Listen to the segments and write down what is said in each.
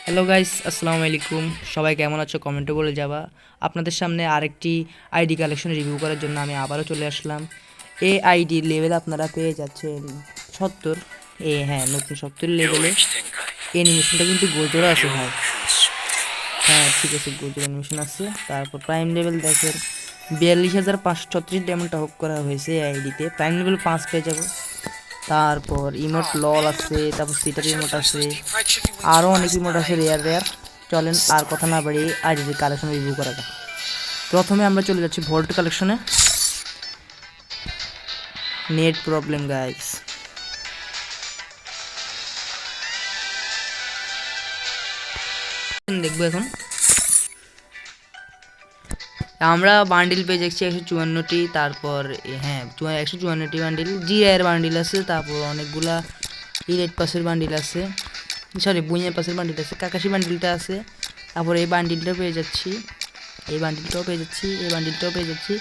Hello guys, আসসালামু আলাইকুম। সবাই কেমন আছো কমেন্টে বলে যাবা। আপনাদের সামনে আরেকটি আইডি কালেকশন রিভিউ করার জন্য আমি আবারও চলে আসলাম। এই আইডি লেভেল আপনারা পেয়ে যাচ্ছেন 70। হ্যাঁ, নতুন 70 লেভেলে অ্যানিমেশনটা কিন্তু গোজোরা আছে ভাই। হ্যাঁ ঠিক আছে, গোজোর অ্যানিমেশন আছে। তারপর প্রাইম লেভেল দেখেন 42,536 ডায়মন্ড হক করা হয়েছে এই আইডিতে। প্রাইম লেভেল 5 পেয়ে যাবো। তারপর ইমোট লল আছে, তারপর সিটার ইমোট আছে, আরও অনেক ইমোট আছে রেয়ার রেয়ার। চলেন আর কথা না বাড়িয়ে আইডির কালেকশন রিভিউ করা যাক। প্রথমে আমরা চলে যাচ্ছি ভোল্ট কালেকশনে। নেট প্রবলেম গাইস, দেখবো এখন। আমরা বান্ডিল পেয়ে যাচ্ছি 154টি। তারপর হ্যাঁ 154টি বান্ডিল জি এর বান্ডিল আছে। তারপর অনেকগুলা ইলেট পাসের বান্ডিল আছে, সরি বুইয়া পাসের বান্ডিল আছে, কাকাশি বান্ডিলটা আছে। তারপর এই বান্ডিলটাও পেয়ে যাচ্ছি, এই বান্ডিলটাও পেয়ে যাচ্ছি, এই বান্ডিলটাও পেয়ে যাচ্ছি।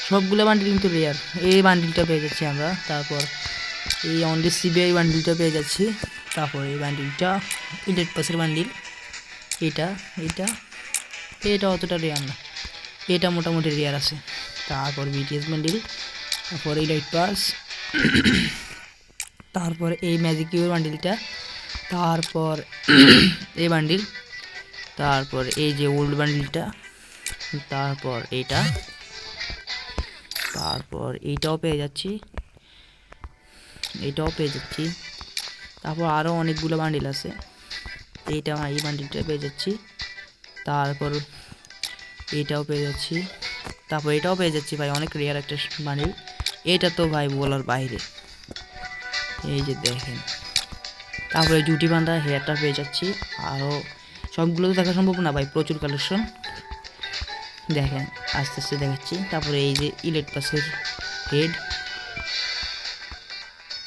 সবগুলো বান্ডিল কিন্তু রেয়ার। এই বান্ডিলটা পেয়ে যাচ্ছি আমরা। তারপর এই অনলি সিবিআই বান্ডিলটা পেয়ে যাচ্ছি। তারপর এই বান্ডিলটা ইলেট পাসের বান্ডিল, এটা এটা এটা অতটা রেয়ার না, এটা মোটামুটি রেয়ার আছে। তারপর বিটিএস বান্ডিল, তারপর এই লাইট পাস, তারপর এই ম্যাজিক কিউর বান্ডিলটা, তারপর এই বান্ডিল, তারপর এই যে ওল্ড বান্ডিলটা, তারপর এইটা, তারপর এইটাও পেয়ে যাচ্ছি, এইটাও পেয়ে যাচ্ছি। তারপর আরও অনেকগুলো বান্ডিল আছে, এই বান্ডিলটা পেয়ে যাচ্ছি। তারপর এইটাও পেয়ে যাচ্ছি, তারপর এটাও পেয়ে যাচ্ছি ভাই, অনেক রেয়ার একটা বান্ডিল। এটা তো ভাই বলার বাইরে, এই যে দেখেন। তারপরে জুটি বান্ধা হেয়ারটা পেয়ে যাচ্ছি। আরও সবগুলো তো দেখা সম্ভব না ভাই, প্রচুর কালেকশন। দেখেন আস্তে আস্তে দেখাচ্ছি। তারপরে এই যে ইলেট পাসের হেড,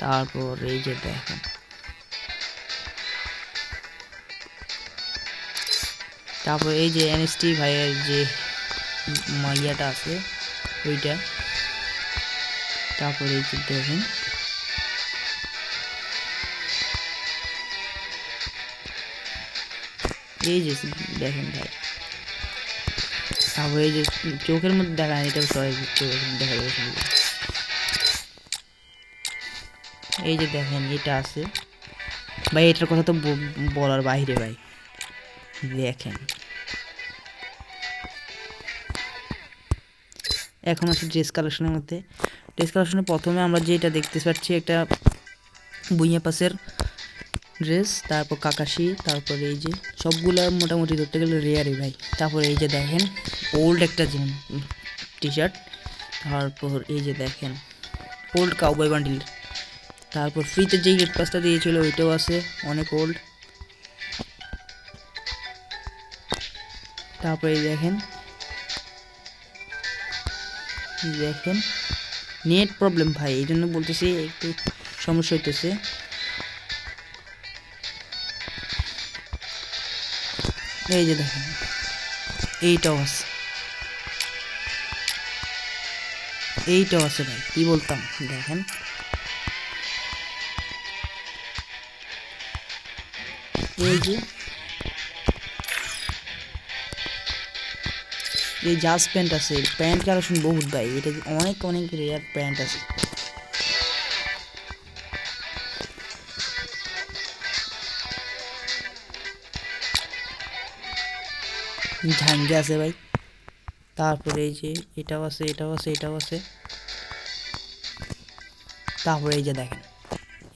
তারপর এই যে দেখেন, তারপর এই যে এনএসটি ভাইয়ের যে ইয়াটা আছে ওইটা। তারপরে এই যে দেখেন, এই যে দেখেন ভাই। তারপরে এই যে চোখের মধ্যে দেখা যায়, এটা সবাই দেখা যাবে। এই যে দেখেন এটা আছে ভাই, এটার কথা তো বলার বাইরে ভাই। দেখেন এখন আছে ড্রেস কালেকশনের মধ্যে। ড্রেস কালেকশনে প্রথমে আমরা যেটা দেখতে পাচ্ছি একটা বুইয়া পাসের ড্রেস, তারপর কাকাশি, তারপর এই যে সবগুলো মোটামুটি ধরতে গেলে রেয়ারই ভাই। তারপর এই যে দেখেন ওল্ড একটা টি শার্ট, তারপর এই যে দেখেন ওল্ড কাউবয় বান্ডিল। তারপর ফ্রিতে যেই রেড পাসটা দিয়েছিল ওইটাও আছে, অনেক ওল্ড। তারপরে এই দেখেন, দেখেন নেট প্রবলেম ভাই, এই জন্য বলতেছি একটু সমস্যা হইতেছে। এই যে দেখেন এইটাও আছে, এইটাও আছে ভাই, কি বলতাম। দেখেন এই যে এই জাজ প্যান্ট আছে, প্যান্ট কালেকশন বহুত ভাই, এটা অনেক অনেক রেয়ার প্যান্ট আছে। ঝাঙ্গে আছে ভাই। তারপরে এই যে এটাও আছে, এটাও আছে, এটাও আছে। তারপরে এই যে দেখেন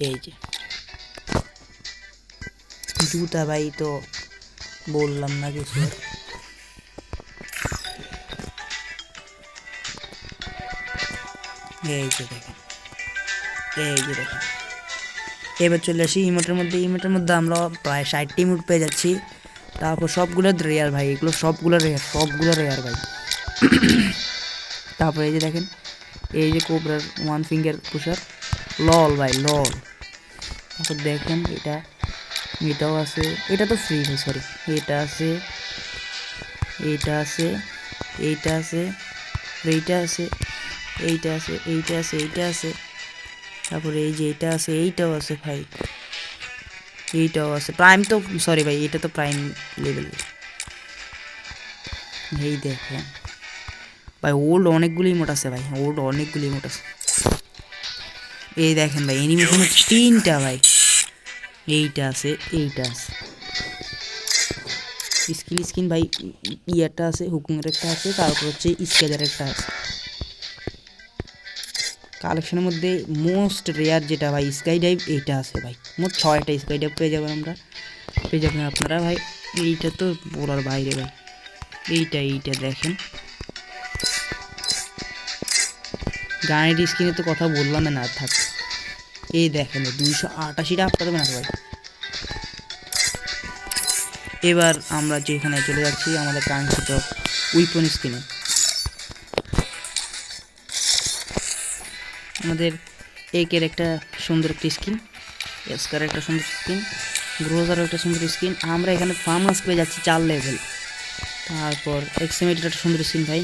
এই যে জুতা ভাই, তো বললাম না কিছু। এই যে দেখেন, এই যে দেখেন। এবার চলে আসি ইমোটের মধ্যে। ইমোটের মধ্যে আমরা প্রায় 60টি ইমোট পেয়ে যাচ্ছি। তারপর সবগুলো রেয়ার ভাই, এগুলো সবগুলো রেয়ার, সবগুলো রেয়ার ভাই। তারপর এই যে দেখেন, এই যে কোবরার ওয়ান ফিঙ্গার পুশার, লল ভাই লল। তারপর দেখেন এটা, এটাও আছে, এটা তো ফ্রি ভাই, সরি। এটা আছে, এইটা আছে, এইটা আছে, এইটা আছে, এইটা আছে, এইটা আছে, এইটা আছে। তারপরে এই যে এইটা আছে, এইটাও আছে ভাই। এইটাও আছে প্রাইম, তো সরি ভাই, এটা তো প্রাইম লেভেল। এই দেখেন ভাই, ওল্ড অনেকগুলি ইমোট আছে ভাই, ওল্ড অনেকগুলি ইমোট আছে। এই দেখেন ভাই, অ্যানিমেশন 3টা ভাই, এইটা আছে, এইটা আছে স্কিন ভাই, ইয়ারটা আছে, হুকুমের একটা আছে, তারপর হচ্ছে স্কেলের একটা আছে। কালেকশনের মধ্যে মোস্ট রেয়ার যেটা ভাই স্কাই ডাইভ, এইটা আছে ভাই, মোট 6টা স্কাই ডাইভ পেয়ে যাবেন আপনারা ভাই। এইটা তো বলার বাইরে ভাই, এইটা দেখেন, গানের স্ক্রিনে তো কথা বললাম না, থাক। এই দেখেন 288টা আপনাদের না ভাই। এবার আমরা যেখানে চলে যাচ্ছি আমাদের কাঙ্ক্ষিত উইপন স্ক্রিনে। আমাদের একের একটা সুন্দর একটা স্কিন, এসকার একটা সুন্দর স্কিন, গ্রোজারও একটা সুন্দর স্কিন। আমরা এখানে ফার্মাস পেয়ে যাচ্ছি 4 লেভেল। তারপর এক্সএমএটির একটা সুন্দর স্কিন ভাই।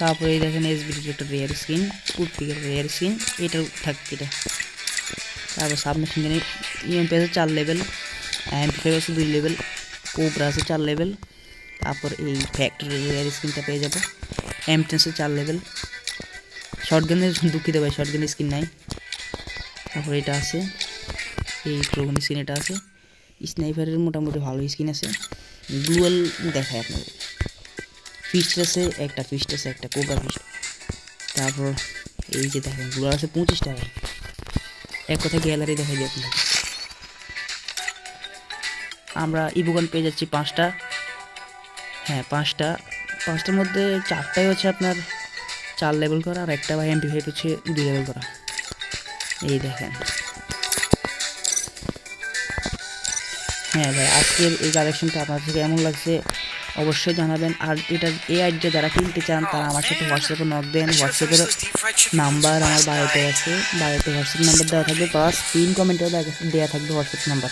তারপরে এই দেখেন এসবিটির একটা রেয়ার স্কিন, কুটপিকের রেয়ার স্কিন, এটাও থাকছে এটা। তারপর সাবমেশিন গানের ইএমপি আছে 4 লেভেল, এমপি আছে 2 লেভেল, কোবরা আছে 4 লেভেল। তারপর এই ফ্যাক্টরি রেয়ার স্কিনটা পেয়ে যাবো, এমটেন্সে 4 লেভেল। শর্টগানের দুঃখিত ভাই, শর্টগানের স্কিন নাই। তারপর এটা আছে, এই প্রোগন স্কিন এটা আছে। স্নাইপারের মোটামুটি ভালো স্কিন আছে। গ্লুয়াল দেখায় আপনাদের, ফিস্ট আছে একটা কোবরা ফিস্ট। তারপর এই যে দেখেন গ্লুয়াল আছে 25টা ভাই, এক কথা গ্যালারি দেখাই দিই আপনাদের। আমরা ইভোগান পেয়ে যাচ্ছি 5টা, হ্যাঁ 5টার মধ্যে 4টাই হচ্ছে আপনার 4 লেভেল করা, আর একটা ভাই এমপি5 হচ্ছে 2 লেভেল করা। এই দেখেন, হ্যাঁ ভাই আজকের এই কালেকশনটা আপনার থেকে কেমন লাগছে অবশ্যই জানাবেন। আর এটা এই আইডিটা যারা কিনতে চান তারা আমার সাথে হোয়াটসঅ্যাপে নক দেন, হোয়াটসঅ্যাপের নাম্বার আমার বাড়িতে আছে, বাড়িতে হোয়াটসঅ্যাপ নাম্বার দেওয়া থাকবে, প্লাস পিন কমেন্টেও দেওয়া থাকবে হোয়াটসঅ্যাপ নাম্বার।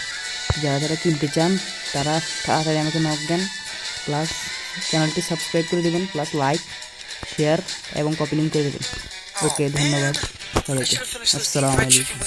যারা কিনতে চান তারা তাড়াতাড়ি আমাকে নক দেন, প্লাস চ্যানেলটি সাবস্ক্রাইব করে দেবেন, প্লাস লাইক শেয়ার এবং কপি লিঙ্ক করে দেবেন। ওকে, ধন্যবাদ সবাইকে, আসসালামু আলাইকুম।